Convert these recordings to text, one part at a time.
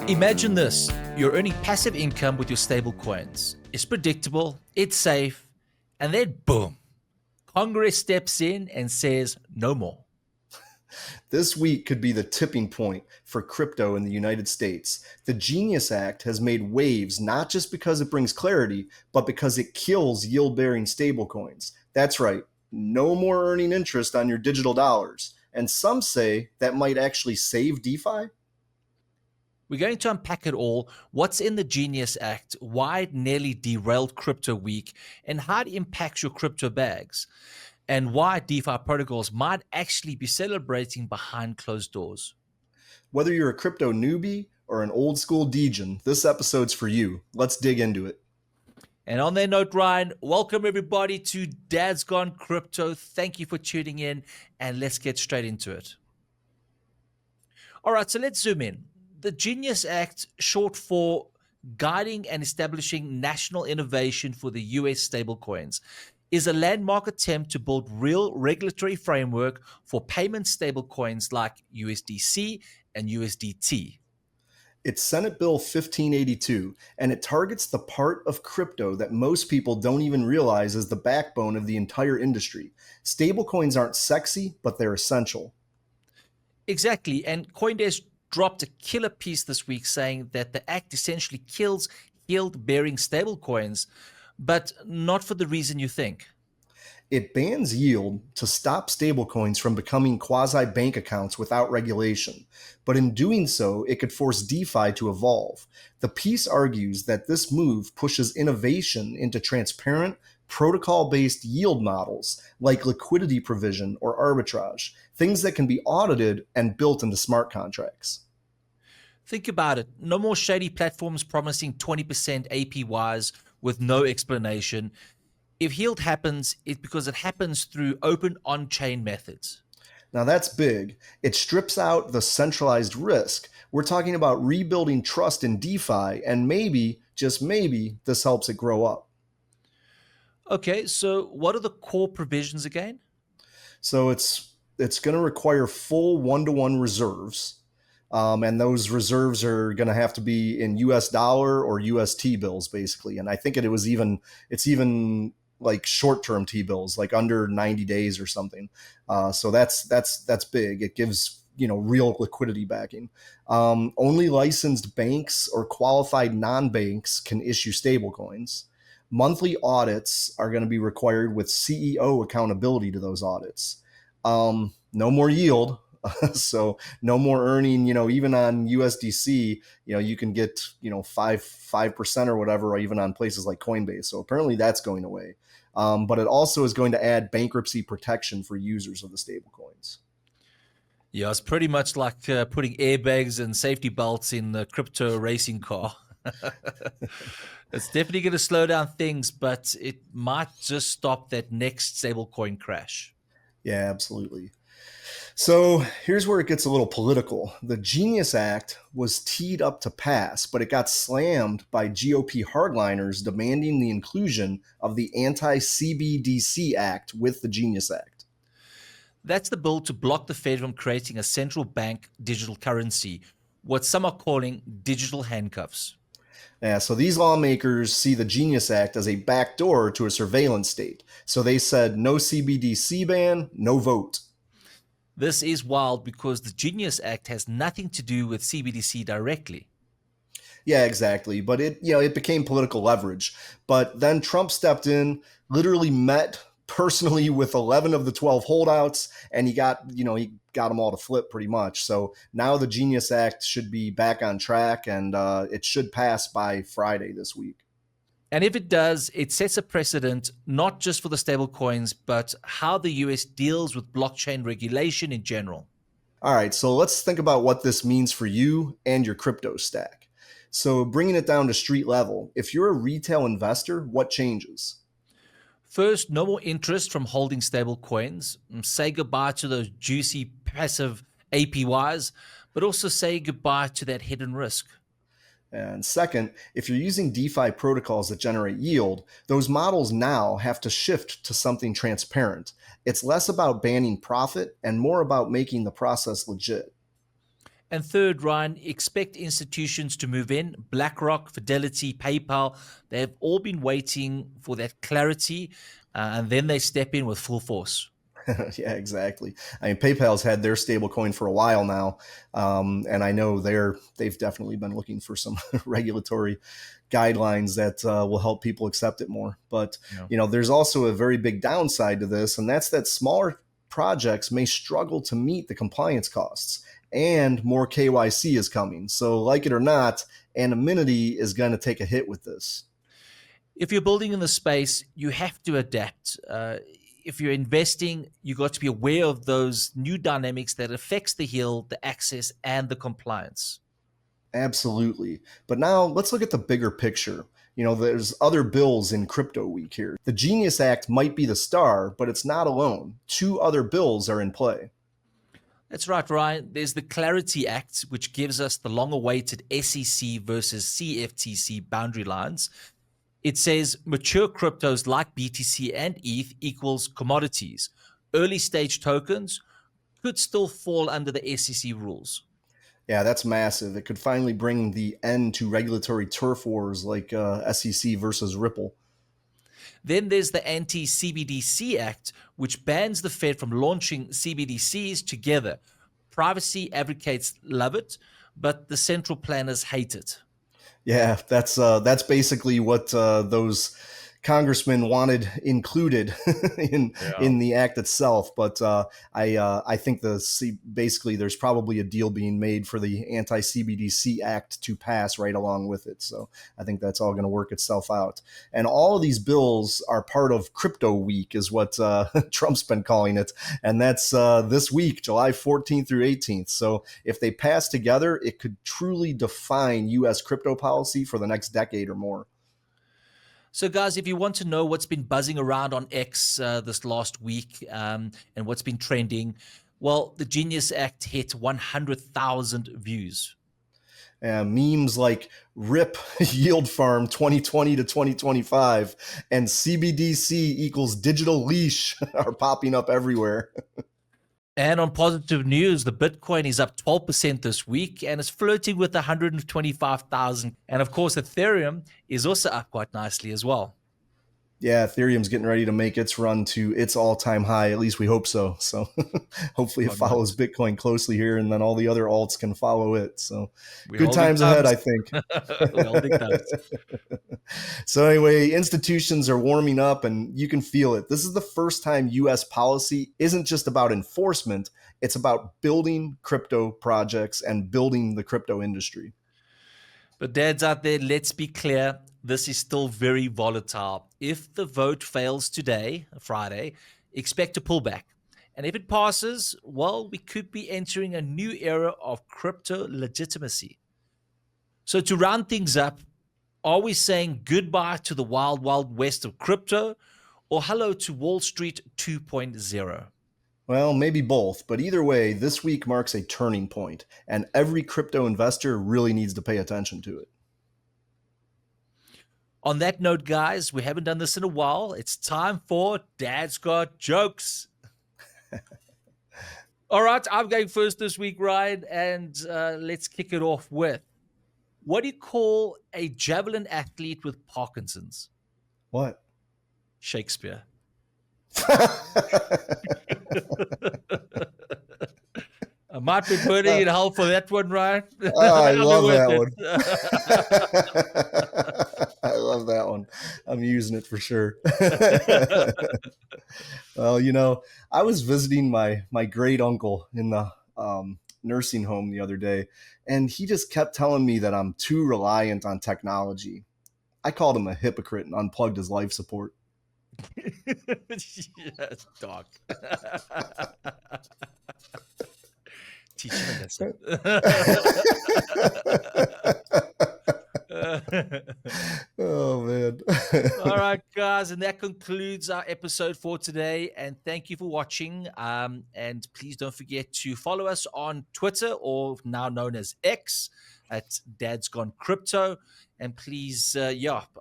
Imagine this, you're earning passive income with your stablecoins. It's predictable, it's safe, and then boom, Congress steps in and says no more. This week could be the tipping point for crypto in the United States. The Genius Act has made waves not just because it brings clarity, but because it kills yield-bearing stablecoins. That's right, no more earning interest on your digital dollars. And some say that might actually save DeFi. We're going to unpack it all, what's in the Genius Act, why it nearly derailed Crypto Week, and how it impacts your crypto bags, and why DeFi protocols might actually be celebrating behind closed doors. Whether you're a crypto newbie or an old school degen, this episode's for you. Let's dig into it. And on that note, Ryan, welcome everybody to Dad's Gone Crypto. Thank you for tuning in, and let's get straight into it. All right, so let's zoom in. The Genius Act, short for Guiding and Establishing National Innovation for the US Stablecoins, is a landmark attempt to build real regulatory framework for payment stablecoins like USDC and USDT. It's Senate Bill 1582, and it targets the part of crypto that most people don't even realize is the backbone of the entire industry. Stablecoins aren't sexy, but they're essential. Exactly, and Coindesk dropped a killer piece this week saying that the act essentially kills yield-bearing stablecoins, but not for the reason you think. It bans yield to stop stablecoins from becoming quasi-bank accounts without regulation. But in doing so, it could force DeFi to evolve. The piece argues that this move pushes innovation into transparent, protocol-based yield models like liquidity provision or arbitrage, things that can be audited and built into smart contracts. Think about it. No more shady platforms promising 20% APYs with no explanation. If yield happens, it's because it happens through open on-chain methods. Now that's big. It strips out the centralized risk. We're talking about rebuilding trust in DeFi, and maybe, just maybe, this helps it grow up. Okay, so what are the core provisions again? So it's going to require full one-to-one reserves. And those reserves are going to have to be in US dollar or US T-bills, basically. And I think it's even like short-term T-bills, like under 90 days or something. So that's big. It gives real liquidity backing. Only licensed banks or qualified non-banks can issue stablecoins. Monthly audits are going to be required with CEO accountability to those audits. No more yield. So no more earning, even on USDC, you can get, 5% or whatever, or even on places like Coinbase. So apparently that's going away. But it also is going to add bankruptcy protection for users of the stablecoins. Yeah, it's pretty much like putting airbags and safety belts in the crypto racing car. It's definitely going to slow down things, but it might just stop that next stablecoin crash. Yeah, absolutely. So here's where it gets a little political. The Genius Act was teed up to pass, but it got slammed by GOP hardliners demanding the inclusion of the anti-CBDC Act with the Genius Act. That's the bill to block the Fed from creating a central bank digital currency, what some are calling digital handcuffs. Yeah, so these lawmakers see the Genius Act as a backdoor to a surveillance state. So they said no CBDC ban, no vote. This is wild because the Genius Act has nothing to do with CBDC directly. Yeah, exactly. But it became political leverage. But then Trump stepped in, literally met personally with 11 of the 12 holdouts, and he got them all to flip pretty much. So now the Genius Act should be back on track, and it should pass by Friday this week. And if it does, it sets a precedent not just for the stablecoins, but how the US deals with blockchain regulation in general. All right, so let's think about what this means for you and your crypto stack. So bringing it down to street level, if you're a retail investor, what changes? First, no more interest from holding stablecoins. Say goodbye to those juicy passive APYs, but also say goodbye to that hidden risk. And second, if you're using DeFi protocols that generate yield, those models now have to shift to something transparent. It's less about banning profit and more about making the process legit. And third, Ryan, expect institutions to move in. BlackRock, Fidelity, PayPal, they've all been waiting for that clarity, and then they step in with full force. Yeah, exactly. I mean, PayPal's had their stablecoin for a while now, and I know they've definitely been looking for some regulatory guidelines that will help people accept it more. But there's also a very big downside to this, and that's that smaller projects may struggle to meet the compliance costs, and more KYC is coming. So, like it or not, anonymity is going to take a hit with this. If you're building in the space, you have to adapt. If you're investing, you got to be aware of those new dynamics that affects the yield, the access, and the compliance. Absolutely. But now let's look at the bigger picture. There's other bills in crypto week here. The Genius Act might be the star, but it's not alone. 2 other bills are in play. That's right, Ryan. There's the Clarity Act, which gives us the long-awaited SEC versus CFTC boundary lines. It says mature cryptos like BTC and ETH equals commodities. Early stage tokens could still fall under the SEC rules. Yeah, that's massive. It could finally bring the end to regulatory turf wars like SEC versus Ripple. Then there's the anti-CBDC Act, which bans the Fed from launching CBDCs together. Privacy advocates love it, but the central planners hate it. Yeah, that's basically what those congressmen wanted included in the act itself. But I think basically there's probably a deal being made for the anti-CBDC Act to pass right along with it. So I think that's all going to work itself out. And all of these bills are part of Crypto Week, is what Trump's been calling it, and that's this week, July 14th through 18th. So if they pass together, it could truly define U.S. crypto policy for the next decade or more. So, guys, if you want to know what's been buzzing around on X this last week and what's been trending, well, the Genius Act hit 100,000 views. Memes like RIP Yield Farm 2020 to 2025 and CBDC equals digital leash are popping up everywhere. And on positive news, the Bitcoin is up 12% this week and is flirting with 125,000. And of course, Ethereum is also up quite nicely as well. Yeah, Ethereum's getting ready to make its run to its all-time high. At least we hope so. So hopefully it follows Bitcoin closely here, and then all the other alts can follow it. So good times ahead, I think. So anyway, institutions are warming up, and you can feel it. This is the first time U.S. policy isn't just about enforcement. It's about building crypto projects and building the crypto industry. But dads out there, let's be clear. This is still very volatile. If the vote fails today, Friday, expect a pullback. And if it passes, well, we could be entering a new era of crypto legitimacy. So to round things up, are we saying goodbye to the wild, wild west of crypto, or hello to Wall Street 2.0? Well, maybe both, but either way, this week marks a turning point, and every crypto investor really needs to pay attention to it. On that note, guys, we haven't done this in a while. It's time for Dad's Got Jokes. All right, I'm going first this week, Ryan, and let's kick it off with, what do you call a javelin athlete with Parkinson's? What? Shakespeare. I might be putting in hell for that one, Ryan. Oh, I love that one. I love that one. I'm using it for sure. Well, I was visiting my great uncle in the nursing home the other day, and he just kept telling me that I'm too reliant on technology. I called him a hypocrite and unplugged his life support. Yes, dog. Teach him a lesson. Oh, man. All right, guys, and that concludes our episode for today. And thank you for watching. And please don't forget to follow us on Twitter, or now known as X. at Dad's Gone Crypto. And please,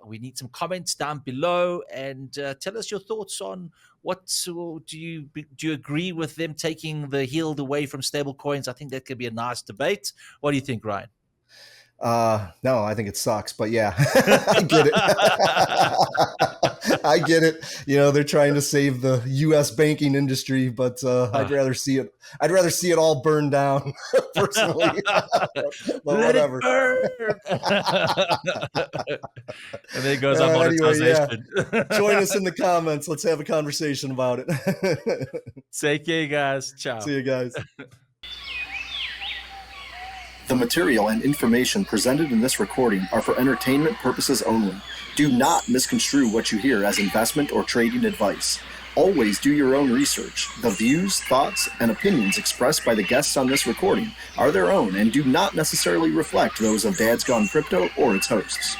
we need some comments down below, and tell us your thoughts on what do you agree with them taking the yield away from stablecoins? I think that could be a nice debate. What do you think, Ryan? No, I think it sucks, but yeah, I get it. I get it. They're trying to save the U.S. banking industry, but I'd rather see it. I'd rather see it all burn down, personally. but whatever. It burn. And there goes our monetization. Anyway, yeah. Join us in the comments. Let's have a conversation about it. Take care, guys. Ciao. See you guys. The material and information presented in this recording are for entertainment purposes only. Do not misconstrue what you hear as investment or trading advice. Always do your own research. The views, thoughts, and opinions expressed by the guests on this recording are their own and do not necessarily reflect those of Dad's Gone Crypto or its hosts.